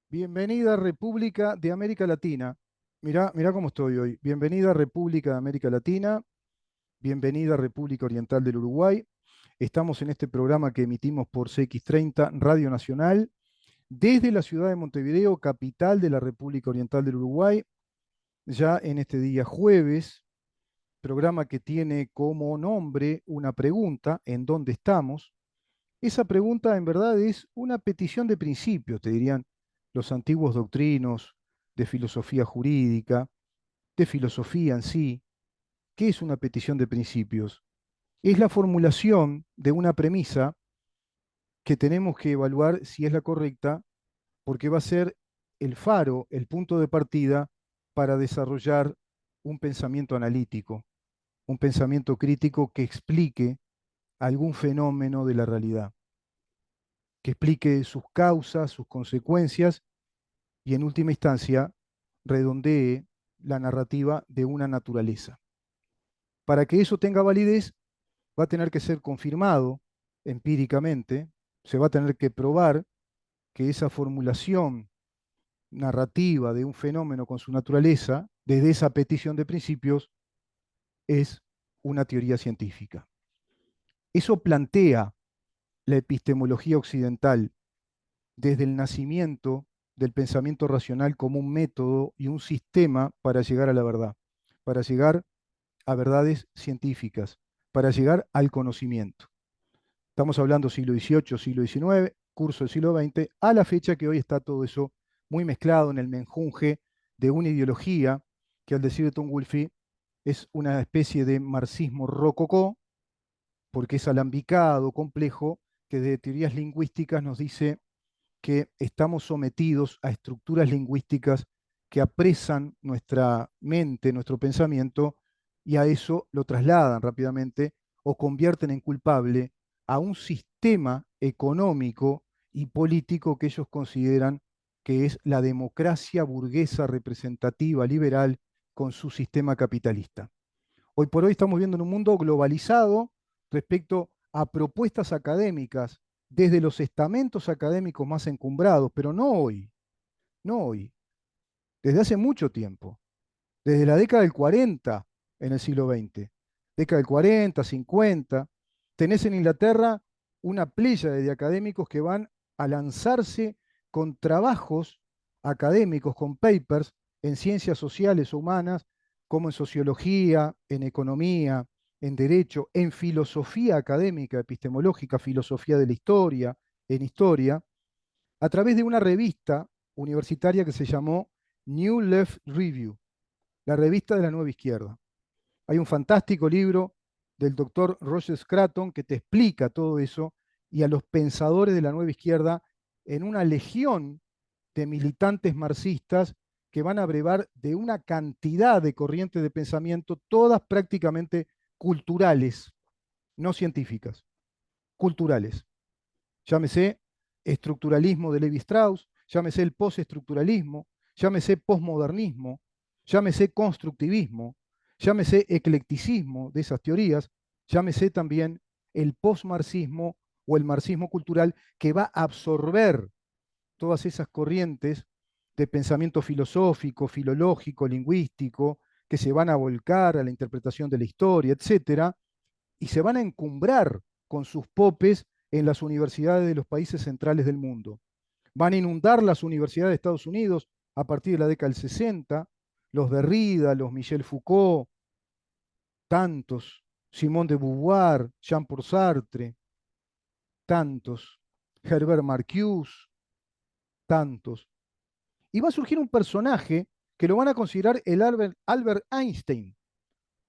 Bienvenida República de América Latina. Mirá cómo estoy hoy. Bienvenida República de América Latina. Bienvenida República Oriental del Uruguay. Estamos en este programa que emitimos por CX30 Radio Nacional desde la ciudad de Montevideo, capital de la República Oriental del Uruguay, ya en este día jueves, programa que tiene como nombre una pregunta: ¿en dónde estamos? Esa pregunta en verdad es una petición de principios, te dirían los antiguos doctrinos de filosofía jurídica, de filosofía en sí. ¿Qué es una petición de principios? Es la formulación de una premisa que tenemos que evaluar si es la correcta, porque va a ser el faro, el punto de partida para desarrollar un pensamiento analítico, un pensamiento crítico que explique algún fenómeno de la realidad, que explique sus causas, sus consecuencias y en última instancia redondee la narrativa de una naturaleza. Para que eso tenga validez, va a tener que ser confirmado empíricamente, se va a tener que probar que esa formulación narrativa de un fenómeno con su naturaleza, desde esa petición de principios, es una teoría científica. Eso plantea la epistemología occidental desde el nacimiento del pensamiento racional como un método y un sistema para llegar a la verdad, para llegar a verdades científicas, para llegar al conocimiento. Estamos hablando siglo XVIII, siglo XIX, curso del siglo XX, a la fecha que hoy está todo eso muy mezclado en el menjunje de una ideología que, al decir de Tom Wolfe, es una especie de marxismo rococó, porque es alambicado, complejo, que de teorías lingüísticas nos dice que estamos sometidos a estructuras lingüísticas que apresan nuestra mente, nuestro pensamiento, y a eso lo trasladan rápidamente o convierten en culpable a un sistema económico y político que ellos consideran que es la democracia burguesa representativa liberal con su sistema capitalista. Hoy por hoy estamos viendo en un mundo globalizado respecto a propuestas académicas desde los estamentos académicos más encumbrados, pero no hoy, no hoy, desde hace mucho tiempo, desde la década del 40 en el siglo XX, década del 40, 50, tenés en Inglaterra una pléyade de académicos que van a lanzarse con trabajos académicos, con papers en ciencias sociales o humanas, como en sociología, en economía, en derecho, en filosofía académica, epistemológica, filosofía de la historia, en historia, a través de una revista universitaria que se llamó New Left Review, la revista de la nueva izquierda. Hay un fantástico libro del doctor Roger Scruton que te explica todo eso y a los pensadores de la nueva izquierda en una legión de militantes marxistas que van a brevar de una cantidad de corrientes de pensamiento, todas prácticamente culturales, no científicas, culturales. Llámese estructuralismo de Levi Strauss, llámese el postestructuralismo, llámese posmodernismo, llámese constructivismo, llámese eclecticismo de esas teorías, llámese también el posmarxismo o el marxismo cultural que va a absorber todas esas corrientes de pensamiento filosófico, filológico, lingüístico, que se van a volcar a la interpretación de la historia, etcétera, y se van a encumbrar con sus popes en las universidades de los países centrales del mundo. Van a inundar las universidades de Estados Unidos a partir de la década del 60, los Derrida, los Michel Foucault, tantos, Simone de Beauvoir, Jean-Paul Sartre, tantos, Herbert Marcuse, tantos. Y va a surgir un personaje que lo van a considerar el Albert Einstein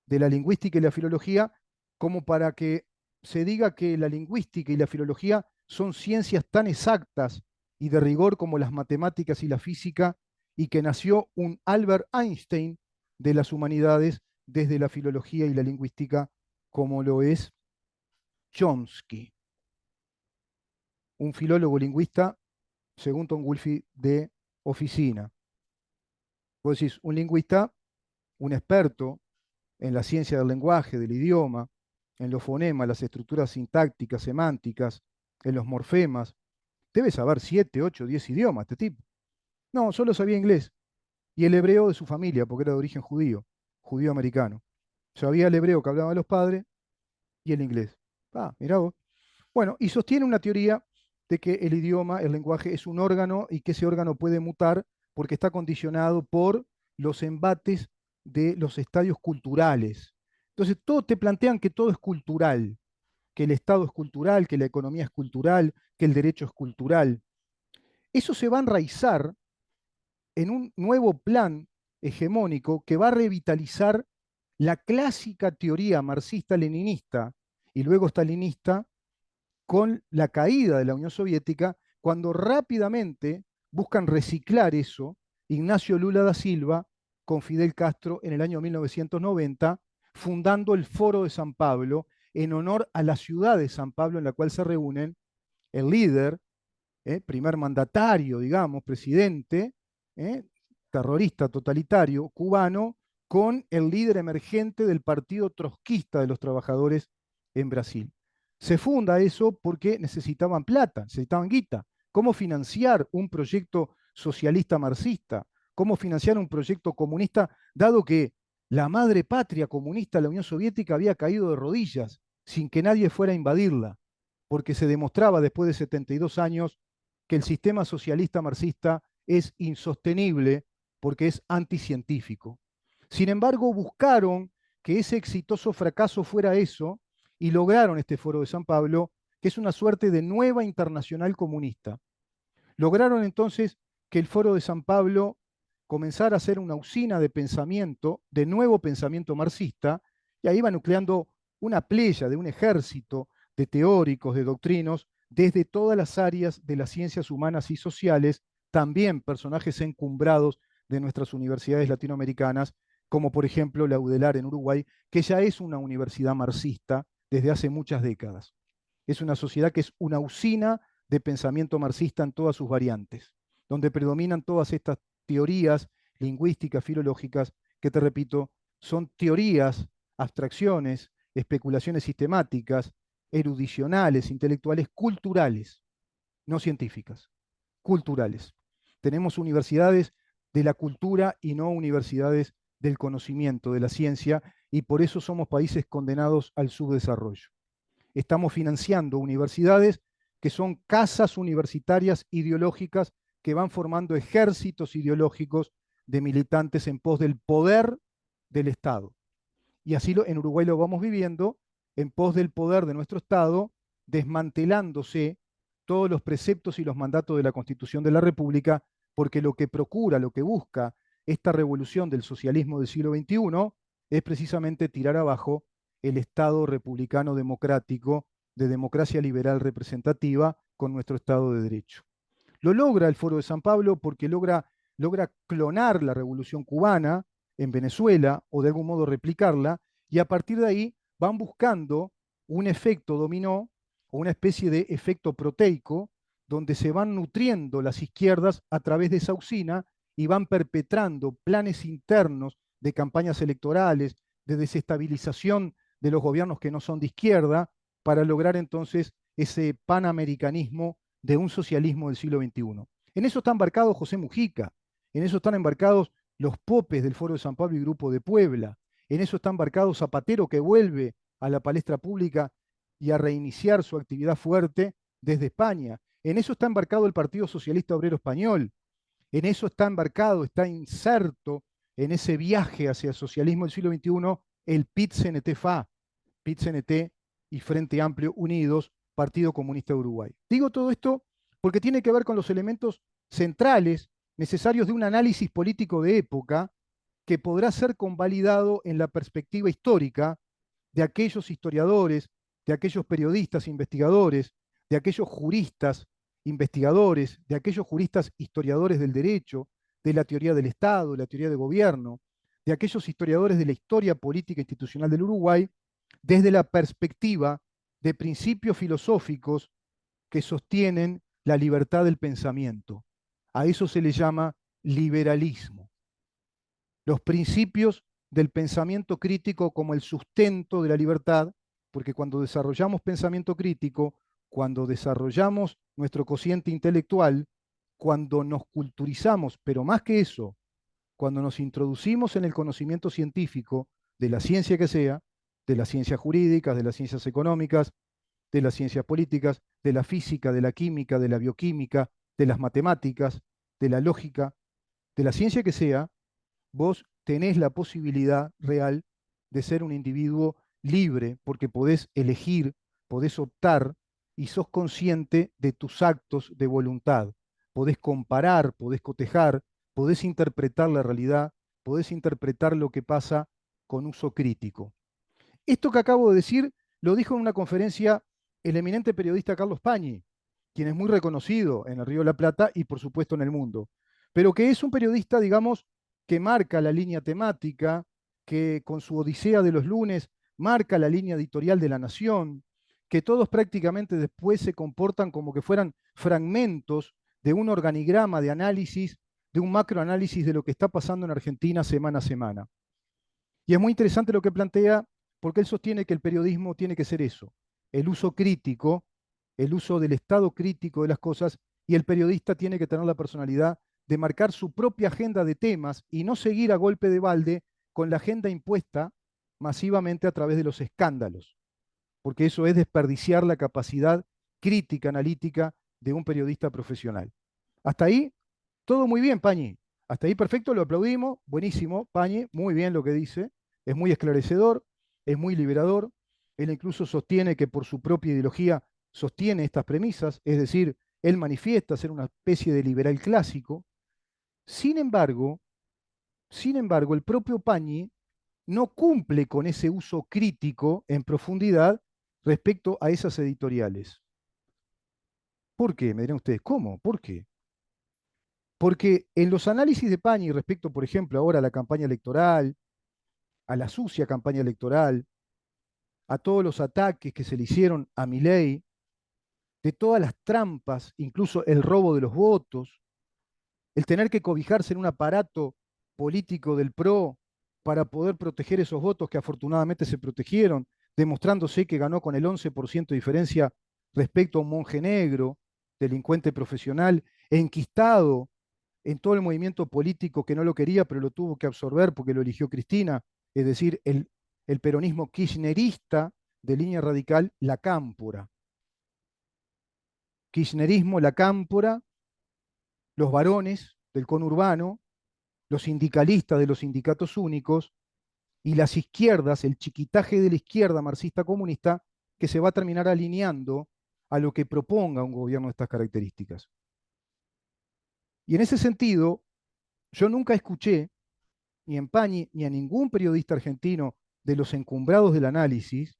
de la lingüística y la filología, como para que se diga que la lingüística y la filología son ciencias tan exactas y de rigor como las matemáticas y la física, y que nació un Albert Einstein de las humanidades desde la filología y la lingüística, como lo es Chomsky, un filólogo lingüista, según Tom Wolfe, de oficina. Vos decís, un lingüista, un experto en la ciencia del lenguaje, del idioma, en los fonemas, las estructuras sintácticas, semánticas, en los morfemas. Debe saber 7, 8, 10 idiomas este tipo. No, solo sabía inglés y el hebreo de su familia, porque era de origen judío, judío americano. Sabía el hebreo que hablaban los padres y el inglés. Ah, mirá vos. Bueno, y sostiene una teoría de que el idioma, el lenguaje, es un órgano y que ese órgano puede mutar porque está condicionado por los embates de los estadios culturales. Entonces, todos te plantean que todo es cultural, que el Estado es cultural, que la economía es cultural, que el derecho es cultural. Eso se va a enraizar en un nuevo plan hegemónico que va a revitalizar la clásica teoría marxista-leninista y luego stalinista con la caída de la Unión Soviética, cuando rápidamente buscan reciclar eso Ignacio Lula da Silva con Fidel Castro en el año 1990, fundando el Foro de San Pablo en honor a la ciudad de San Pablo en la cual se reúnen el líder, primer mandatario, digamos, presidente, ¿eh? Terrorista totalitario cubano, con el líder emergente del partido trotskista de los trabajadores en Brasil. Se funda eso porque necesitaban plata, necesitaban guita. ¿Cómo financiar un proyecto socialista marxista? ¿Cómo financiar un proyecto comunista, dado que la madre patria comunista, la Unión Soviética, había caído de rodillas sin que nadie fuera a invadirla? Porque se demostraba después de 72 años que el sistema socialista marxista es insostenible porque es anticientífico. Sin embargo, buscaron que ese exitoso fracaso fuera eso y lograron este Foro de San Pablo, que es una suerte de nueva internacional comunista. Lograron entonces que el Foro de San Pablo comenzara a ser una usina de pensamiento, de nuevo pensamiento marxista, y ahí va nucleando una playa de un ejército de teóricos, de doctrinos, desde todas las áreas de las ciencias humanas y sociales, también personajes encumbrados de nuestras universidades latinoamericanas, como por ejemplo la UDELAR en Uruguay, que ya es una universidad marxista desde hace muchas décadas. Es una sociedad que es una usina de pensamiento marxista en todas sus variantes, donde predominan todas estas teorías lingüísticas, filológicas, que te repito, son teorías, abstracciones, especulaciones sistemáticas, erudicionales, intelectuales, culturales, no científicas, culturales. Tenemos universidades de la cultura y no universidades del conocimiento, de la ciencia, y por eso somos países condenados al subdesarrollo. Estamos financiando universidades que son casas universitarias ideológicas que van formando ejércitos ideológicos de militantes en pos del poder del Estado. Y así en Uruguay lo vamos viviendo, en pos del poder de nuestro Estado, desmantelándose todos los preceptos y los mandatos de la Constitución de la República, porque lo que procura, lo que busca esta revolución del socialismo del siglo XXI es precisamente tirar abajo el Estado republicano democrático de democracia liberal representativa con nuestro Estado de Derecho. Lo logra el Foro de San Pablo porque logra clonar la Revolución Cubana en Venezuela o de algún modo replicarla, y a partir de ahí van buscando un efecto dominó o una especie de efecto proteico donde se van nutriendo las izquierdas a través de esa usina y van perpetrando planes internos de campañas electorales, de desestabilización de los gobiernos que no son de izquierda, para lograr entonces ese panamericanismo de un socialismo del siglo XXI. En eso está embarcado José Mujica, en eso están embarcados los popes del Foro de San Pablo y Grupo de Puebla, en eso está embarcado Zapatero, que vuelve a la palestra pública y a reiniciar su actividad fuerte desde España. En eso está embarcado el Partido Socialista Obrero Español, en eso está embarcado, está inserto en ese viaje hacia el socialismo del siglo XXI el PIT-CNT-FA, PIT-CNT y Frente Amplio Unidos, Partido Comunista de Uruguay. Digo todo esto porque tiene que ver con los elementos centrales necesarios de un análisis político de época que podrá ser convalidado en la perspectiva histórica de aquellos historiadores, de aquellos periodistas, investigadores, de aquellos juristas, investigadores, de aquellos juristas historiadores del derecho, de la teoría del Estado, de la teoría de gobierno, de aquellos historiadores de la historia política institucional del Uruguay, desde la perspectiva de principios filosóficos que sostienen la libertad del pensamiento. A eso se le llama liberalismo. Los principios del pensamiento crítico como el sustento de la libertad, porque cuando desarrollamos pensamiento crítico, cuando desarrollamos nuestro cociente intelectual, cuando nos culturizamos, pero más que eso, cuando nos introducimos en el conocimiento científico de la ciencia que sea, de las ciencias jurídicas, de las ciencias económicas, de las ciencias políticas, de la física, de la química, de la bioquímica, de las matemáticas, de la lógica, de la ciencia que sea, vos tenés la posibilidad real de ser un individuo libre, porque podés elegir, podés optar y sos consciente de tus actos de voluntad. Podés comparar, podés cotejar, podés interpretar la realidad, podés interpretar lo que pasa con uso crítico. Esto que acabo de decir lo dijo en una conferencia el eminente periodista Carlos Pañi, quien es muy reconocido en el Río de la Plata y por supuesto en el mundo, pero que es un periodista, digamos, que marca la línea temática, que con su Odisea de los lunes marca la línea editorial de La Nación, que todos prácticamente después se comportan como que fueran fragmentos de un organigrama de análisis, de un macroanálisis de lo que está pasando en Argentina semana a semana. Y es muy interesante lo que plantea, porque él sostiene que el periodismo tiene que ser eso, el uso crítico, el uso del estado crítico de las cosas, y el periodista tiene que tener la personalidad de marcar su propia agenda de temas y no seguir a golpe de balde con la agenda impuesta masivamente a través de los escándalos, porque eso es desperdiciar la capacidad crítica, analítica de un periodista profesional. Hasta ahí, todo muy bien, Pañi. Hasta ahí perfecto, lo aplaudimos. Buenísimo, Pañi, muy bien lo que dice. Es muy esclarecedor, es muy liberador. Él incluso sostiene que por su propia ideología sostiene estas premisas, es decir, él manifiesta ser una especie de liberal clásico. Sin embargo, el propio Pañi no cumple con ese uso crítico en profundidad respecto a esas editoriales. ¿Por qué? Me dirán ustedes, ¿cómo? ¿Por qué? Porque en los análisis de Pañi respecto, por ejemplo, ahora a la campaña electoral, a la sucia campaña electoral, a todos los ataques que se le hicieron a Milei, de todas las trampas, incluso el robo de los votos, el tener que cobijarse en un aparato político del PRO para poder proteger esos votos que afortunadamente se protegieron, demostrándose que ganó con el 11% de diferencia respecto a un monje negro, delincuente profesional, enquistado en todo el movimiento político que no lo quería, pero lo tuvo que absorber porque lo eligió Cristina, es decir, el peronismo kirchnerista de línea radical, la cámpora. Kirchnerismo, la cámpora, los varones del conurbano, los sindicalistas de los sindicatos únicos y las izquierdas, el chiquitaje de la izquierda marxista comunista, que se va a terminar alineando a lo que proponga un gobierno de estas características. Y en ese sentido, yo nunca escuché, ni en Pañi, ni a ningún periodista argentino de los encumbrados del análisis,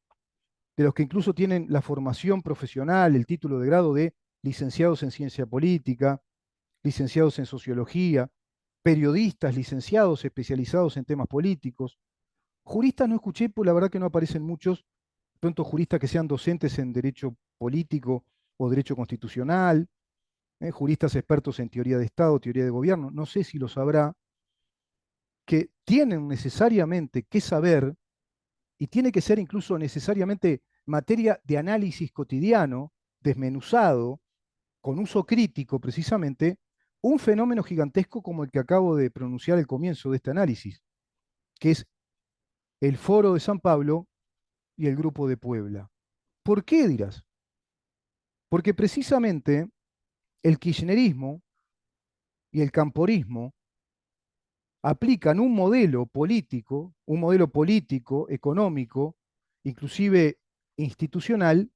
de los que incluso tienen la formación profesional, el título de grado de licenciados en ciencia política, licenciados en sociología, periodistas licenciados especializados en temas políticos. Juristas no escuché, pues la verdad que no aparecen muchos, pronto juristas que sean docentes en derecho político o derecho constitucional, juristas expertos en teoría de Estado, teoría de gobierno, no sé si lo sabrá, que tienen necesariamente que saber, y tiene que ser incluso necesariamente materia de análisis cotidiano, desmenuzado, con uso crítico precisamente, un fenómeno gigantesco como el que acabo de pronunciar al comienzo de este análisis, que es el Foro de San Pablo y el Grupo de Puebla. ¿Por qué dirás? Porque precisamente el kirchnerismo y el camporismo aplican un modelo político, económico, inclusive institucional,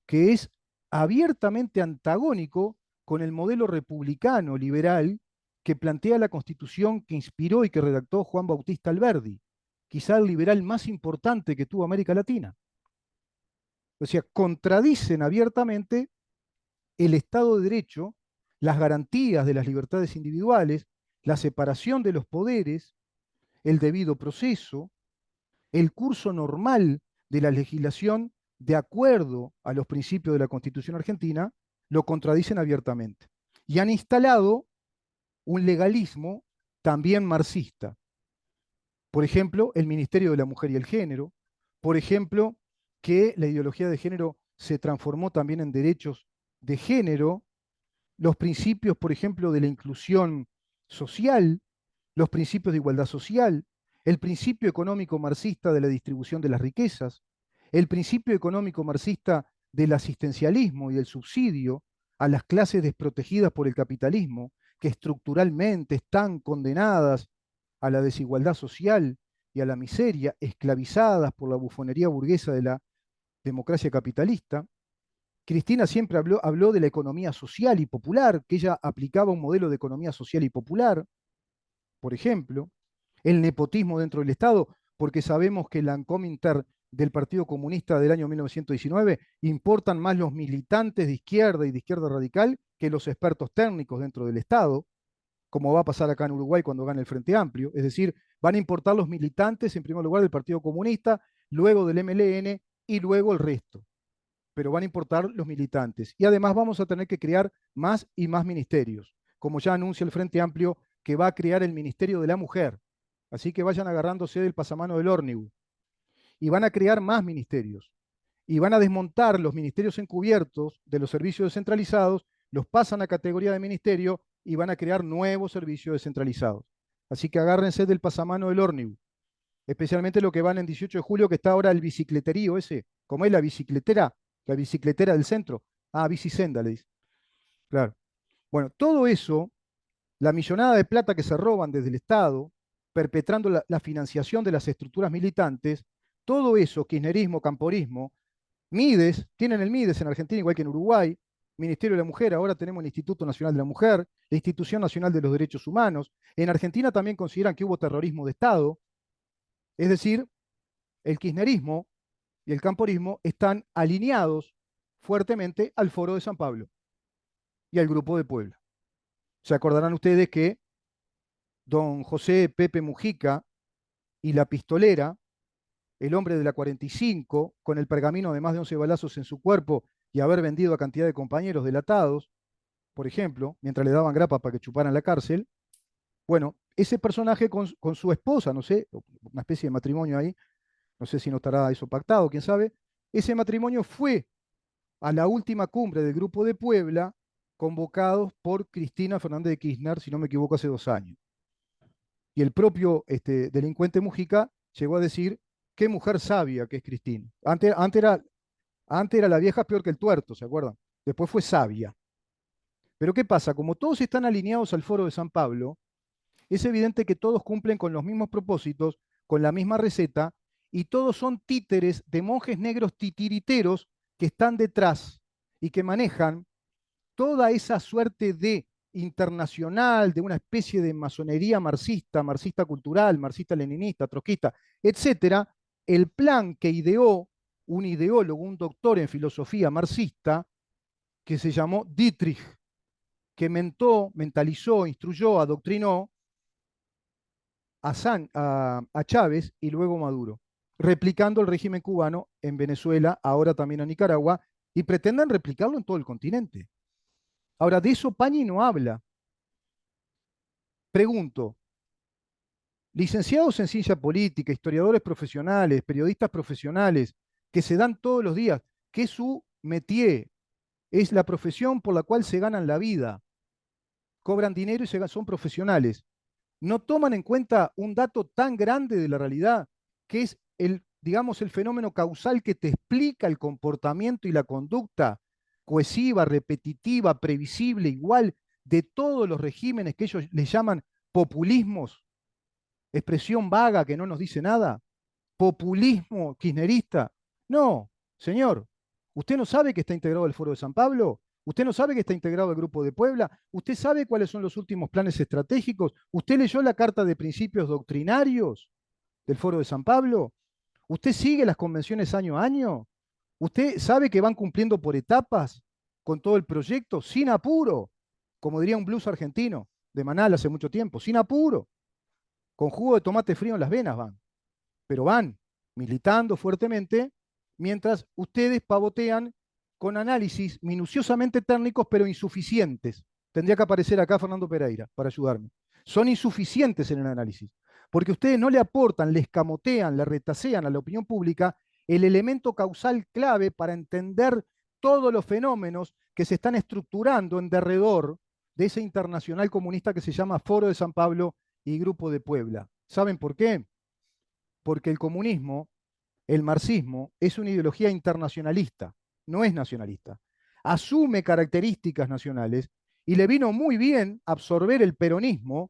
que es abiertamente antagónico con el modelo republicano liberal que plantea la constitución que inspiró y que redactó Juan Bautista Alberdi, quizá el liberal más importante que tuvo América Latina. O sea, contradicen abiertamente el Estado de Derecho, las garantías de las libertades individuales, la separación de los poderes, el debido proceso, el curso normal de la legislación de acuerdo a los principios de la Constitución argentina, lo contradicen abiertamente. Y han instalado un legalismo también marxista. Por ejemplo, el Ministerio de la Mujer y el Género. Por ejemplo, que la ideología de género se transformó también en derechos de género los principios, por ejemplo, de la inclusión social, los principios de igualdad social, el principio económico marxista de la distribución de las riquezas, el principio económico marxista del asistencialismo y del subsidio a las clases desprotegidas por el capitalismo, que estructuralmente están condenadas a la desigualdad social y a la miseria, esclavizadas por la bufonería burguesa de la democracia capitalista. Cristina siempre habló de la economía social y popular, que ella aplicaba un modelo de economía social y popular, por ejemplo, el nepotismo dentro del Estado, porque sabemos que el Lancominter del Partido Comunista del año 1919 importan más los militantes de izquierda y de izquierda radical que los expertos técnicos dentro del Estado, como va a pasar acá en Uruguay cuando gane el Frente Amplio. Es decir, van a importar los militantes en primer lugar del Partido Comunista, luego del MLN y luego el resto. Pero van a importar los militantes. Y además vamos a tener que crear más y más ministerios, como ya anuncia el Frente Amplio que va a crear el Ministerio de la Mujer. Así que vayan agarrándose del pasamano del ómnibus. Y van a crear más ministerios. Y van a desmontar los ministerios encubiertos de los servicios descentralizados, los pasan a categoría de ministerio y van a crear nuevos servicios descentralizados. Así que agárrense del pasamano del ómnibus. Especialmente lo que van en 18 de julio, que está ahora el bicicleterío ese. ¿Cómo es la bicicletera del centro? Ah, bicisenda, le dice. Claro. Bueno, todo eso, la millonada de plata que se roban desde el Estado, perpetrando la financiación de las estructuras militantes, todo eso, kirchnerismo, camporismo, Mides, tienen el Mides en Argentina igual que en Uruguay, Ministerio de la Mujer, ahora tenemos el Instituto Nacional de la Mujer, la Institución Nacional de los Derechos Humanos. En Argentina también consideran que hubo terrorismo de Estado, es decir, el kirchnerismo y el camporismo están alineados fuertemente al Foro de San Pablo y al Grupo de Puebla. Se acordarán ustedes que don José Pepe Mujica y la pistolera, el hombre de la 45, con el pergamino de más de 11 balazos en su cuerpo y haber vendido a cantidad de compañeros delatados, por ejemplo, mientras le daban grapa para que chuparan la cárcel, bueno, ese personaje con su esposa, no sé, una especie de matrimonio ahí, no sé si no estará eso pactado, quién sabe, ese matrimonio fue a la última cumbre del Grupo de Puebla, convocados por Cristina Fernández de Kirchner, si no me equivoco, hace 2 años. Y el propio delincuente Mujica llegó a decir, qué mujer sabia que es Cristina. Antes era la vieja peor que el tuerto, ¿se acuerdan? Después fue sabia. Pero ¿qué pasa? Como todos están alineados al Foro de San Pablo, es evidente que todos cumplen con los mismos propósitos, con la misma receta, y todos son títeres de monjes negros titiriteros que están detrás y que manejan toda esa suerte de internacional, de una especie de masonería marxista, marxista cultural, marxista leninista, trotskista, etcétera, el plan que ideó un ideólogo, un doctor en filosofía marxista, que se llamó Dietrich, que mentalizó, instruyó, adoctrinó a Chávez y luego Maduro, replicando el régimen cubano en Venezuela, ahora también en Nicaragua, y pretenden replicarlo en todo el continente. Ahora, de eso Pañi no habla. Pregunto, licenciados en ciencia política, historiadores profesionales, periodistas profesionales, que se dan todos los días, que es su métier, es la profesión por la cual se ganan la vida, cobran dinero y son profesionales, no toman en cuenta un dato tan grande de la realidad, que es digamos, el fenómeno causal que te explica el comportamiento y la conducta cohesiva, repetitiva, previsible, igual de todos los regímenes que ellos les llaman populismos, expresión vaga que no nos dice nada, populismo kirchnerista. No, señor, ¿usted no sabe que está integrado el Foro de San Pablo? ¿Usted no sabe que está integrado el Grupo de Puebla? ¿Usted sabe cuáles son los últimos planes estratégicos? ¿Usted leyó la Carta de Principios Doctrinarios del Foro de San Pablo? ¿Usted sigue las convenciones año a año? ¿Usted sabe que van cumpliendo por etapas con todo el proyecto, sin apuro? Como diría un blues argentino de Manal hace mucho tiempo, sin apuro, con jugo de tomate frío en las venas van, pero van militando fuertemente mientras ustedes pavotean con análisis minuciosamente técnicos pero insuficientes. Tendría que aparecer acá Fernando Pereira para ayudarme. Son insuficientes en el análisis, porque ustedes no le aportan, le escamotean, le retasean a la opinión pública el elemento causal clave para entender todos los fenómenos que se están estructurando en derredor de esa internacional comunista que se llama Foro de San Pablo y Grupo de Puebla. ¿Saben por qué? Porque el comunismo, el marxismo, es una ideología internacionalista, no es nacionalista. Asume características nacionales y le vino muy bien absorber el peronismo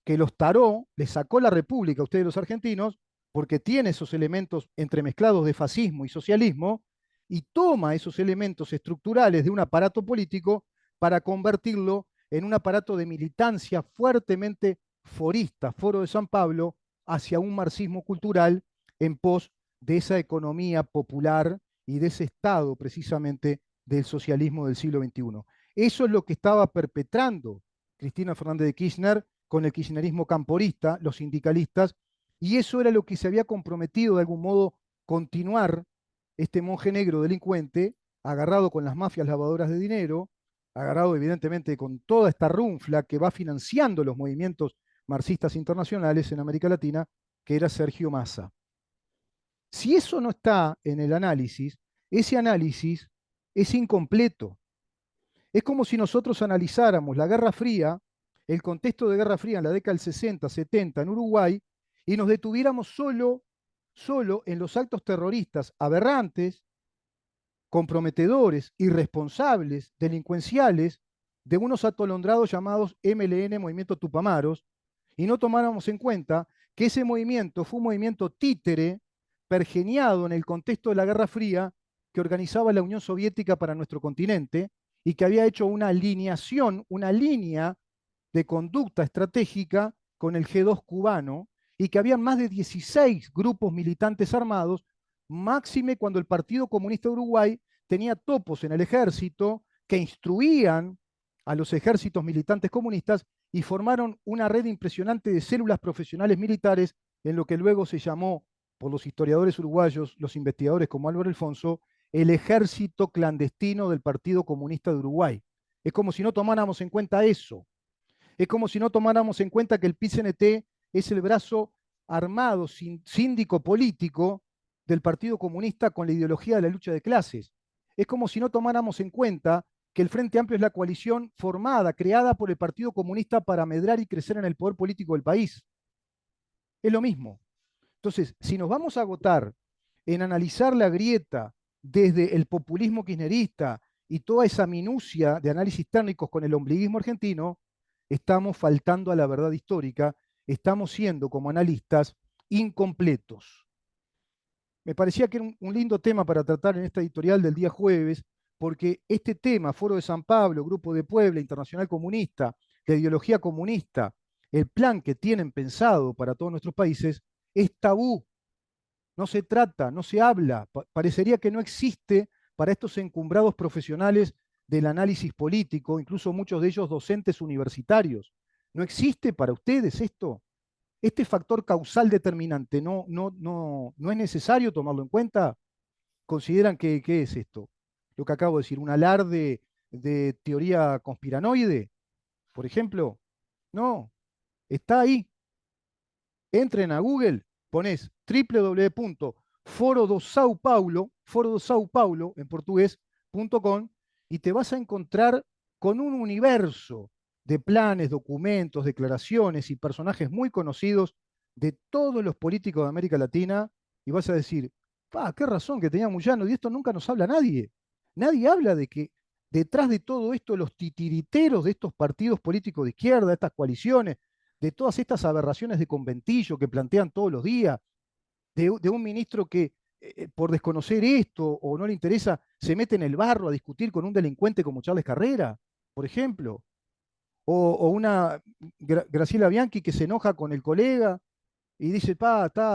que los taró, les sacó la república a ustedes los argentinos, porque tiene esos elementos entremezclados de fascismo y socialismo, y toma esos elementos estructurales de un aparato político para convertirlo en un aparato de militancia fuertemente forista, Foro de San Pablo, hacia un marxismo cultural en pos de esa economía popular y de ese estado precisamente del socialismo del siglo XXI. Eso es lo que estaba perpetrando Cristina Fernández de Kirchner con el kirchnerismo camporista, los sindicalistas, y eso era lo que se había comprometido de algún modo continuar este monje negro delincuente, agarrado con las mafias lavadoras de dinero, agarrado evidentemente con toda esta runfla que va financiando los movimientos marxistas internacionales en América Latina, que era Sergio Massa. Si eso no está en el análisis, ese análisis es incompleto. Es como si nosotros analizáramos la Guerra Fría, el contexto de Guerra Fría en la década del 60, 70 en Uruguay, y nos detuviéramos solo en los actos terroristas aberrantes, comprometedores, irresponsables, delincuenciales de unos atolondrados llamados MLN, Movimiento Tupamaros, y no tomáramos en cuenta que ese movimiento fue un movimiento títere, pergeniado en el contexto de la Guerra Fría, que organizaba la Unión Soviética para nuestro continente y que había hecho una alineación, una línea de conducta estratégica con el G2 cubano y que habían más de 16 grupos militantes armados, máxime cuando el Partido Comunista de Uruguay tenía topos en el ejército que instruían a los ejércitos militantes comunistas y formaron una red impresionante de células profesionales militares en lo que luego se llamó por los historiadores uruguayos, los investigadores como Álvaro Alfonso, el ejército clandestino del Partido Comunista de Uruguay. Es como si no tomáramos en cuenta eso. Es como si no tomáramos en cuenta que el PIT-CNT es el brazo armado síndico político del Partido Comunista con la ideología de la lucha de clases. Es como si no tomáramos en cuenta que el Frente Amplio es la coalición formada, creada por el Partido Comunista para medrar y crecer en el poder político del país. Es lo mismo. Entonces, si nos vamos a agotar en analizar la grieta desde el populismo kirchnerista y toda esa minucia de análisis técnicos con el ombliguismo argentino, estamos faltando a la verdad histórica, estamos siendo como analistas incompletos. Me parecía que era un lindo tema para tratar en esta editorial del día jueves, porque este tema, Foro de San Pablo, Grupo de Puebla, Internacional Comunista, la ideología comunista, el plan que tienen pensado para todos nuestros países, es tabú. No se trata, no se habla, parecería que no existe para estos encumbrados profesionales del análisis político, incluso muchos de ellos docentes universitarios. ¿No existe para ustedes esto? Este factor causal determinante no es necesario tomarlo en cuenta. ¿Consideran que qué es esto? Lo que acabo de decir, un alarde de teoría conspiranoide, por ejemplo. No, está ahí. Entren a Google, pones www.foro do Sao Paulo en portugués.com y te vas a encontrar con un universo de planes, documentos, declaraciones y personajes muy conocidos de todos los políticos de América Latina y vas a decir, qué razón que tenía Moyano, y de esto nunca nos habla nadie. Nadie habla de que detrás de todo esto los titiriteros de estos partidos políticos de izquierda, estas coaliciones, de todas estas aberraciones de conventillo que plantean todos los días, de un ministro que por desconocer esto o no le interesa, se mete en el barro a discutir con un delincuente como Charles Carrera, por ejemplo, o una Graciela Bianchi que se enoja con el colega y dice,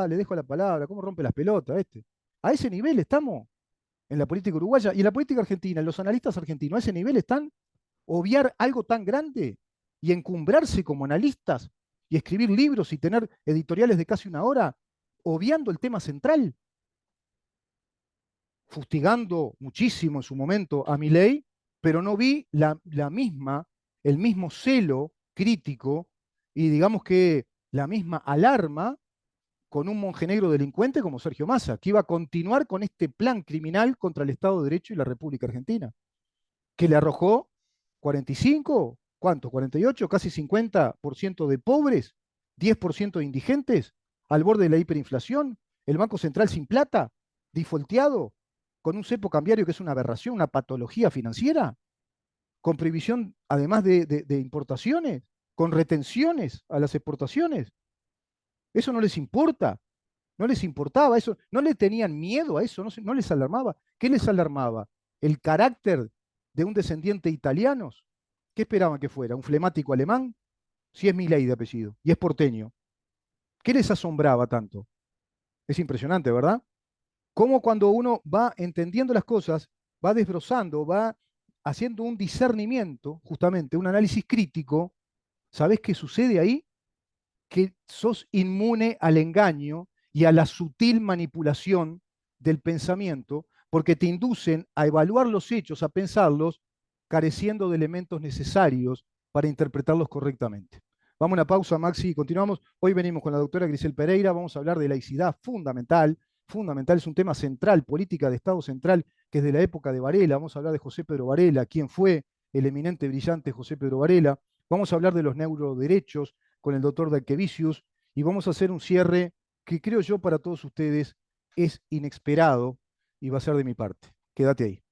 le dejo la palabra, ¿cómo rompe las pelotas este? A ese nivel estamos en la política uruguaya y en la política argentina, los analistas argentinos, a ese nivel están. Obviar algo tan grande y encumbrarse como analistas y escribir libros y tener editoriales de casi una hora, obviando el tema central, fustigando muchísimo en su momento a Milei, pero no vi el mismo celo crítico y digamos que la misma alarma con un monjenegro delincuente como Sergio Massa, que iba a continuar con este plan criminal contra el Estado de Derecho y la República Argentina. que le arrojó 45, ¿cuánto? 48, casi 50% de pobres, 10% de indigentes, al borde de la hiperinflación, el Banco Central sin plata, defaulteado, con un cepo cambiario que es una aberración, una patología financiera, con prohibición además de importaciones, con retenciones a las exportaciones. Eso no les importa, no les importaba eso, no le tenían miedo a eso, no les alarmaba. ¿Qué les alarmaba? El carácter de un descendiente de italianos. ¿Qué esperaban que fuera? ¿Un flemático alemán? Si es Milei de apellido y es porteño. ¿Qué les asombraba tanto? Es impresionante, ¿verdad? Cómo cuando uno va entendiendo las cosas, va desbrozando, va haciendo un discernimiento, justamente un análisis crítico, ¿sabés qué sucede ahí? Que sos inmune al engaño y a la sutil manipulación del pensamiento, porque te inducen a evaluar los hechos, a pensarlos, careciendo de elementos necesarios para interpretarlos correctamente. Vamos a una pausa, Maxi, y continuamos. Hoy venimos con la doctora Grisel Pereira, vamos a hablar de laicidad fundamental. Fundamental, es un tema central, política de Estado central, que es de la época de Varela. Vamos a hablar de José Pedro Varela, quién fue el eminente, brillante José Pedro Varela. Vamos a hablar de los neuroderechos, con el doctor Dalkevicius y vamos a hacer un cierre que creo yo para todos ustedes es inesperado y va a ser de mi parte. Quédate ahí.